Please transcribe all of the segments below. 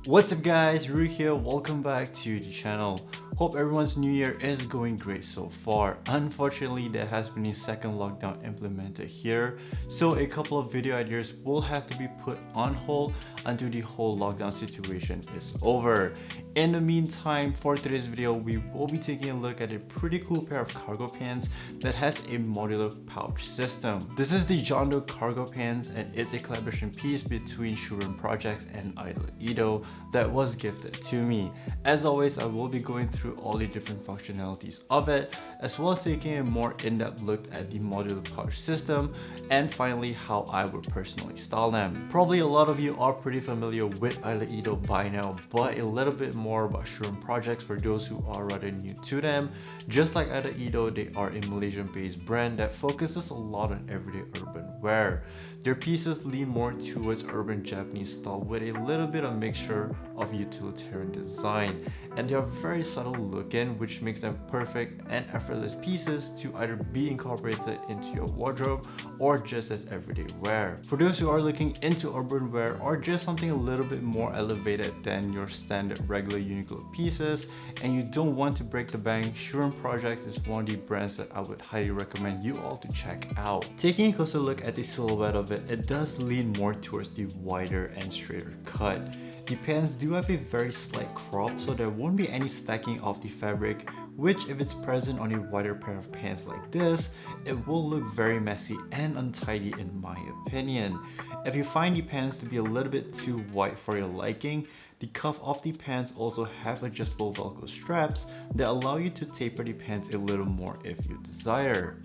What's up guys, Rui here, welcome back to the channel. Hope everyone's new year is going great so far. Unfortunately, there has been a second lockdown implemented here, so a couple of video ideas will have to be put on hold until the whole lockdown situation is over. In the meantime, for today's video, we will be taking a look at a pretty cool pair of cargo pants that has a modular pouch system. This is the John Doe cargo pants and it's a collaboration piece between Shurén Projects and Untitled that was gifted to me. As always, I will be going through all the different functionalities of it, as well as taking a more in-depth look at the modular pouch system, and finally how I would personally style them. Probably a lot of you are pretty familiar with Untitled by now, but a little bit more about Shurén Projects for those who are rather new to them. Just like Untitled, they are a Malaysian-based brand that focuses a lot on everyday urban wear. Their pieces lean more towards urban Japanese style with a little bit of mixture of utilitarian design, and they are very subtle looking, which makes them perfect and effortless pieces to either be incorporated into your wardrobe or just as everyday wear. For those who are looking into urban wear or just something a little bit more elevated than your standard regular Uniqlo pieces and you don't want to break the bank, Shurén Projects is one of the brands that I would highly recommend you all to check out. Taking a closer look at the silhouette of it, it does lean more towards the wider and straighter cut. The pants do have a very slight crop, so there won't be any stacking of the fabric, which if it's present on a wider pair of pants like this, it will look very messy and untidy in my opinion. If you find the pants to be a little bit too wide for your liking, the cuff of the pants also have adjustable Velcro straps that allow you to taper the pants a little more if you desire.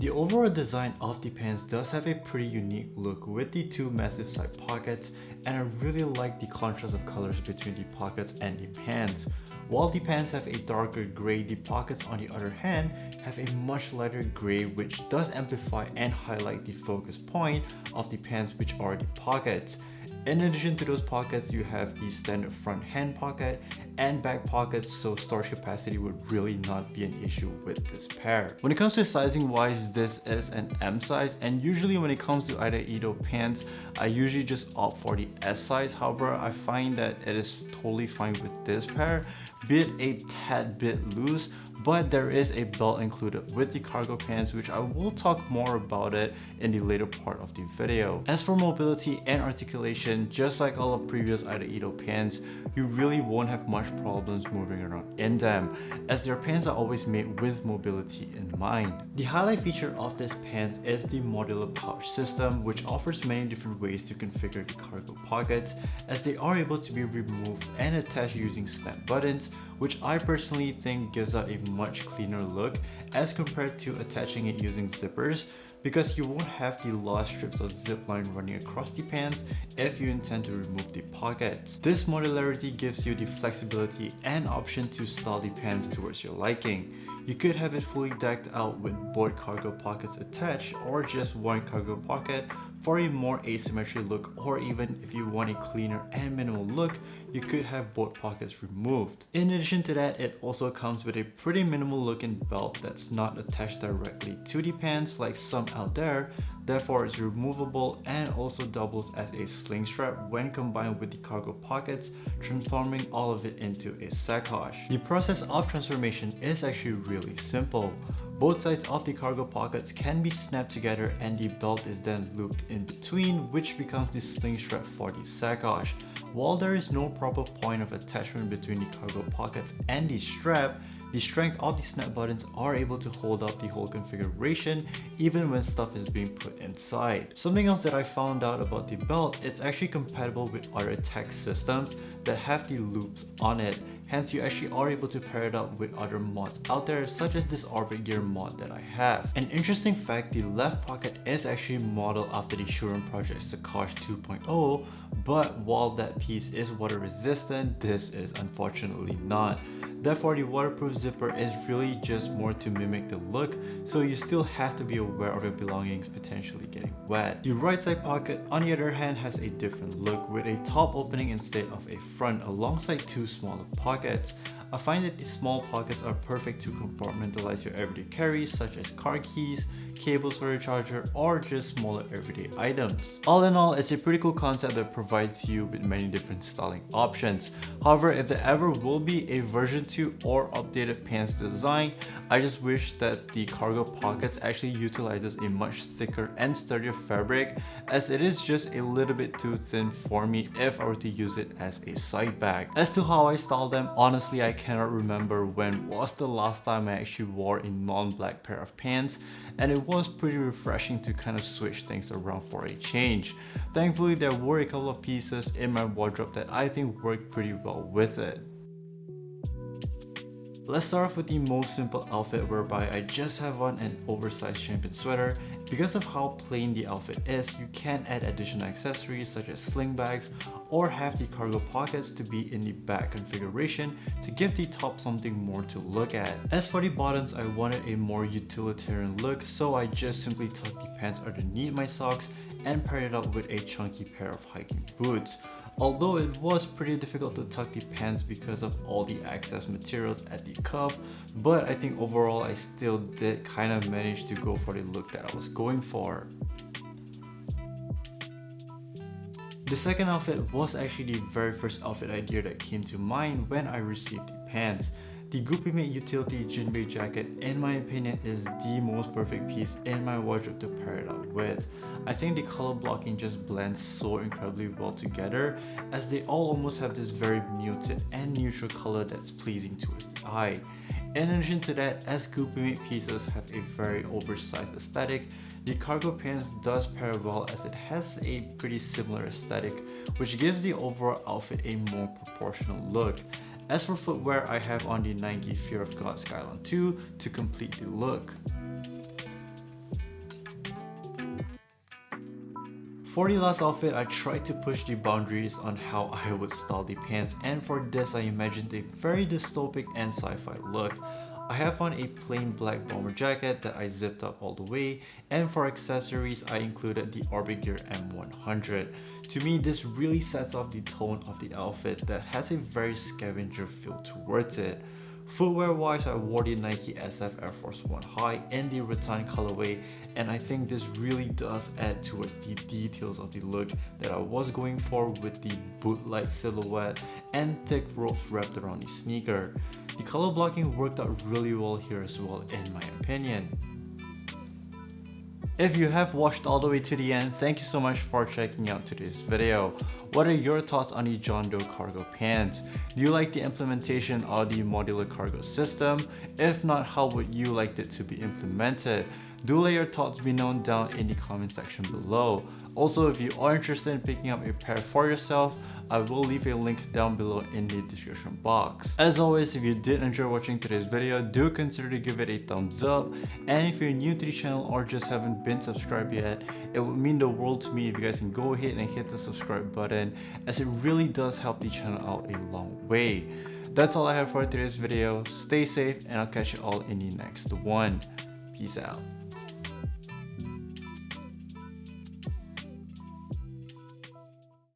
The overall design of the pants does have a pretty unique look with the two massive side pockets, and I really like the contrast of colors between the pockets and the pants. While the pants have a darker gray, the pockets on the other hand have a much lighter gray, which does amplify and highlight the focus point of the pants, which are the pockets. In addition to those pockets, you have the standard front hand pocket and back pockets, so storage capacity would really not be an issue with this pair. When it comes to sizing wise, this is an M size, and usually when it comes to Untitled pants, I usually just opt for the S size. However, I find that it is totally fine with this pair, be it a tad bit loose, but there is a belt included with the cargo pants, which I will talk more about it in the later part of the video. As for mobility and articulation, just like all of previous Untitled pants, you really won't have much problems moving around in them, as their pants are always made with mobility in mind. The highlight feature of this pants is the modular pouch system, which offers many different ways to configure the cargo pockets, as they are able to be removed and attached using snap buttons, which I personally think gives out a much cleaner look as compared to attaching it using zippers, because you won't have the large strips of zip line running across the pants if you intend to remove the pockets. This modularity gives you the flexibility and option to style the pants towards your liking. You could have it fully decked out with both cargo pockets attached or just one cargo pocket for a more asymmetric look, or even if you want a cleaner and minimal look, you could have both pockets removed. In addition to that, it also comes with a pretty minimal looking belt that's not attached directly to the pants like some out there, therefore it's removable and also doubles as a sling strap when combined with the cargo pockets, transforming all of it into a sacoche. The process of transformation is actually really simple. Both sides of the cargo pockets can be snapped together and the belt is then looped in between, which becomes the sling strap for the sacoche. While there is no proper point of attachment between the cargo pockets and the strap, the strength of the snap buttons are able to hold up the whole configuration even when stuff is being put inside. Something else that I found out about the belt, it's actually compatible with other tech systems that have the loops on it. Hence, you actually are able to pair it up with other mods out there, such as this Orbit Gear mod that I have. An interesting fact, the left pocket is actually modeled after the Shurén Project Sacoche 2.0, but while that piece is water resistant, this is unfortunately not. Therefore, the waterproof zipper is really just more to mimic the look, so you still have to be aware of your belongings potentially getting wet. The right side pocket, on the other hand, has a different look with a top opening instead of a front alongside two smaller pockets. I find that these small pockets are perfect to compartmentalize your everyday carries such as car keys, cables for your charger, or just smaller everyday items. All in all, it's a pretty cool concept that provides you with many different styling options. However, if there ever will be a version 2 or updated pants design, I just wish that the cargo pockets actually utilizes a much thicker and sturdier fabric, as it is just a little bit too thin for me if I were to use it as a side bag. As to how I style them, honestly I cannot remember when was the last time I actually wore a non-black pair of pants, and it was pretty refreshing to kind of switch things around for a change. Thankfully, there were a couple of pieces in my wardrobe that I think worked pretty well with it. Let's start off with the most simple outfit, whereby I just have on an oversized champion sweater. Because of how plain the outfit is, you can add additional accessories such as sling bags or have the cargo pockets to be in the back configuration to give the top something more to look at. As for the bottoms, I wanted a more utilitarian look, so I just simply tucked the pants underneath my socks and paired it up with a chunky pair of hiking boots. Although it was pretty difficult to tuck the pants because of all the excess materials at the cuff, but I think overall I still did kind of manage to go for the look that I was going for. The second outfit was actually the very first outfit idea that came to mind when I received the pants. The Goopy Mate Utility Jinbei jacket, in my opinion, is the most perfect piece in my wardrobe to pair it up with. I think the color blocking just blends so incredibly well together, as they all almost have this very muted and neutral color that's pleasing towards the eye. In addition to that, as Goopy Mate pieces have a very oversized aesthetic, the cargo pants does pair well as it has a pretty similar aesthetic, which gives the overall outfit a more proportional look. As for footwear, I have on the Nike Fear of God Skylon 2 to complete the look. For the last outfit, I tried to push the boundaries on how I would style the pants, and for this I imagined a very dystopic and sci-fi look. I have on a plain black bomber jacket that I zipped up all the way, and for accessories I included the Orbit Gear M100. To me, this really sets off the tone of the outfit that has a very scavenger feel towards it. Footwear wise, I wore the Nike SF Air Force 1 High in the rattan colorway, and I think this really does add towards the details of the look that I was going for, with the boot-like silhouette and thick ropes wrapped around the sneaker. The color blocking worked out really well here as well, in my opinion. If you have watched all the way to the end, thank you so much for checking out today's video. What are your thoughts on the John Doe cargo pants? Do you like the implementation of the modular cargo system? If not, how would you like it to be implemented? Do let your thoughts be known down in the comment section below. Also, if you are interested in picking up a pair for yourself, I will leave a link down below in the description box. As always, if you did enjoy watching today's video, do consider to give it a thumbs up. And if you're new to the channel or just haven't been subscribed yet, it would mean the world to me if you guys can go ahead and hit the subscribe button, as it really does help the channel out a long way. That's all I have for today's video. Stay safe, and I'll catch you all in the next one. Peace out.